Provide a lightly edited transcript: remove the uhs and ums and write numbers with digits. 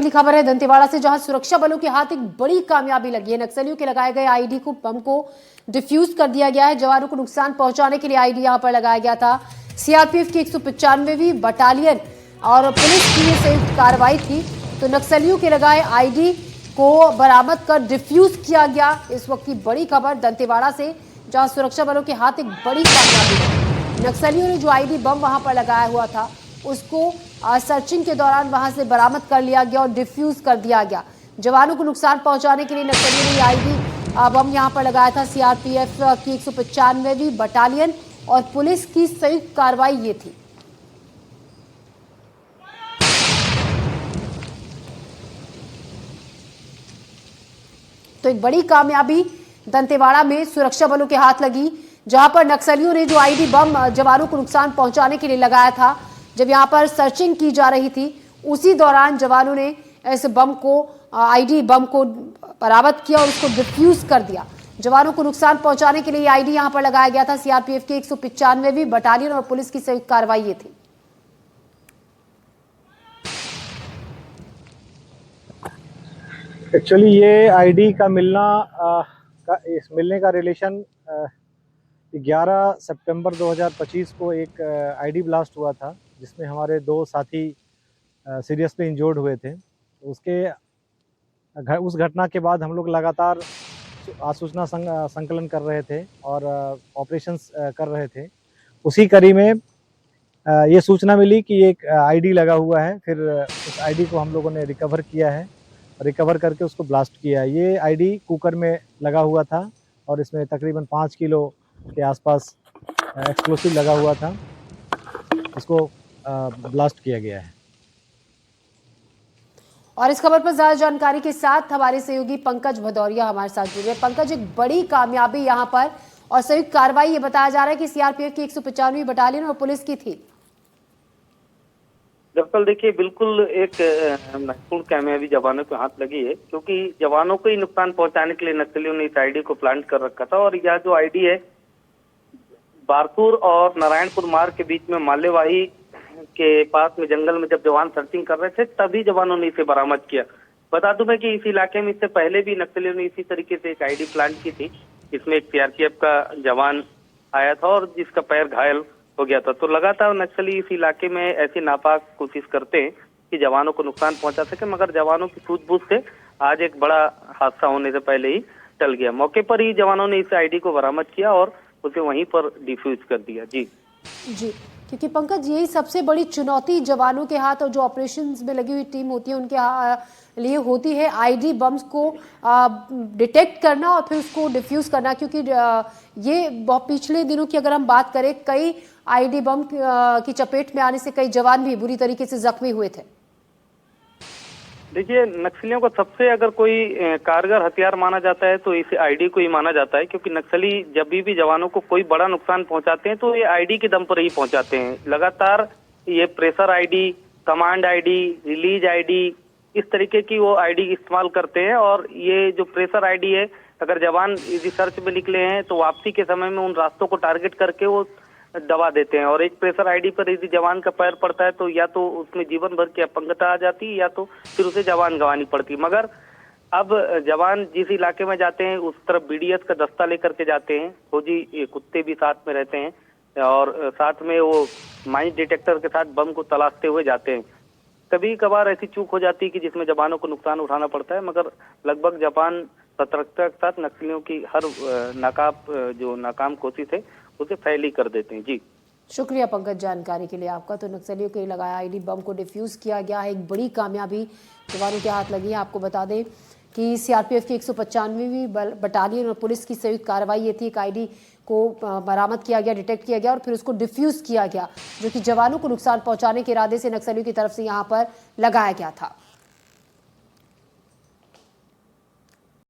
अगली खबर है दंतेवाड़ा से, जहां सुरक्षा बलों के हाथ एक बड़ी कामयाबी लगी है। नक्सलियों के लगाए गए आईडी को बम को डिफ्यूज कर दिया गया है। जवानों को नुकसान पहुंचाने के लिए आईडी यहां पर लगाया गया था। सीआरपीएफ की 195वीं बटालियन और पुलिस की ये संयुक्त कार्रवाई थी। तो नक्सलियों के लगाए आईडी को बरामद कर डिफ्यूज किया गया। इस वक्त की बड़ी खबर दंतेवाड़ा से, जहां सुरक्षा बलों के हाथ एक बड़ी कामयाबी लगी। नक्सलियों ने जो आईडी बम वहां पर लगाया हुआ था उसको सर्चिंग के दौरान वहां से बरामद कर लिया गया और डिफ्यूज कर दिया गया। जवानों को नुकसान पहुंचाने के लिए नक्सलियों ने आईडी बम यहां पर लगाया था। सीआरपीएफ की 195वीं बटालियन और पुलिस की संयुक्त कार्रवाई ये थी। तो एक बड़ी कामयाबी दंतेवाड़ा में सुरक्षा बलों के हाथ लगी, जहां पर नक्सलियों ने जो आईडी बम जवानों को नुकसान पहुंचाने के लिए लगाया था, जब यहां पर सर्चिंग की जा रही थी उसी दौरान जवानों ने इस बम को आईडी बम को बरामद किया और उसको डिफ्यूज कर दिया। जवानों को नुकसान पहुंचाने के लिए आईडी यहां पर लगाया गया था। सीआरपीएफ की 195वीं बटालियन और पुलिस की संयुक्त कार्रवाई ये थी। एक्चुअली ये आईडी का मिलने का रिलेशन 11 सितंबर 2025 को एक आईडी ब्लास्ट हुआ था, जिसमें हमारे 2 साथी सीरियसली इंजर्ड हुए थे। उस घटना के बाद हम लोग लगातार आसूचना संकलन कर रहे थे और ऑपरेशंस कर रहे थे। उसी कड़ी में ये सूचना मिली कि एक आईडी लगा हुआ है। फिर उस आईडी को हम लोगों ने रिकवर किया है, रिकवर करके उसको ब्लास्ट किया है। ये आईडी कुकर में लगा हुआ था और इसमें तकरीबन 5 किलो के आसपास एक्सप्लोसिव लगा हुआ था। इसको ब्लास्ट किया गया है। और इस खबर पर ज्यादा जानकारी के साथ हमारे सहयोगी पंकज भदौरिया हमारे साथ जुड़े। पंकज, एक बड़ी कामयाबी यहां पर और संयुक्त कार्रवाई, ये बताया जा रहा है कि सीआरपीएफ की 195वीं बटालियन और पुलिस की थी। दरअसल देखिए, बिल्कुल एक महत्वपूर्ण कामयाबी जवानों के हाथ लगी है, क्योंकि जवानों को ही नुकसान पहुंचाने के लिए नक्सलियों ने इस आईडी को प्लांट कर रखा था। और यह जो आईडी है, बारसूर और नारायणपुर मार्ग के बीच में मालेवाही के पास में जंगल में जब जवान सर्चिंग कर रहे थे तभी जवानों ने इसे बरामद किया। बता दूं मैं कि इस इलाके में इससे पहले भी नक्सलियों ने इसी तरीके से एक आईडी प्लांट की थी। इसमें एक सीआरपीएफ का जवान आया था और जिसका पैर घायल हो गया था। तो लगातार नक्सली इस इलाके में ऐसी नापाक कोशिश करते हैं कि जवानों को नुकसान पहुंचा सके, मगर जवानों की सूझबूझ से आज एक बड़ा हादसा होने से पहले ही टल गया। मौके पर ही जवानों ने इस आईडी को बरामद किया और उसे वहीं पर डिफ्यूज कर दिया। जी, क्योंकि पंकज, यही सबसे बड़ी चुनौती जवानों के हाथ और जो ऑपरेशंस में लगी हुई टीम होती है उनके लिए होती है, आईडी बम्स को डिटेक्ट करना और फिर उसको डिफ्यूज करना। क्योंकि ये बहुत पिछले दिनों की अगर हम बात करें, कई आईडी बम की चपेट में आने से कई जवान भी बुरी तरीके से जख्मी हुए थे। देखिए, नक्सलियों का सबसे अगर कोई कारगर हथियार माना जाता है तो इस आईडी को ही माना जाता है, क्योंकि नक्सली जब भी जवानों को कोई बड़ा नुकसान पहुंचाते हैं तो ये आईडी के दम पर ही पहुंचाते हैं। लगातार ये pressure ID, command ID, release ID, इस तरीके की वो आईडी इस्तेमाल करते हैं। और ये जो प्रेशर आईडी है, अगर जवान रिसर्च में निकले हैं तो वापसी के समय में उन रास्तों को टारगेट करके वो दबा देते हैं। और एक प्रेशर आईडी पर यदि जवान का पैर पड़ता है तो या तो उसमें जीवन भर की अपंगता आ जाती है या तो फिर उसे जान गंवानी पड़ती है। मगर अब जवान जिस इलाके में जाते हैं उस तरफ बीडीएस का दस्ता लेकर के जाते हैं। फौजी कुत्ते भी साथ में रहते हैं और साथ में वो माइन डिटेक्टर के साथ बम को तलाशते हुए जाते हैं। कभी कभार ऐसी चूक हो जाती है कि जिसमें जवानों को नुकसान उठाना पड़ता है, मगर लगभग जवान सतर्कता के साथ नक्सलियों की हर नाकाम कोशिश है उसे फैली कर देते हैं। जी, शुक्रिया पंकज जानकारी के लिए आपका। तो नक्सलियों के लगाया आईडी बम को डिफ्यूज किया गया है, एक बड़ी कामयाबी जवानों के हाथ लगी है। आपको बता दें कि सीआरपीएफ की 195वीं बटालियन और पुलिस की संयुक्त कार्रवाई ये थी। एक आईडी को बरामद किया गया, डिटेक्ट किया गया और फिर उसको डिफ्यूज किया गया, जो कि जवानों को नुकसान पहुंचाने के इरादे से नक्सलियों की तरफ से यहाँ पर लगाया गया था।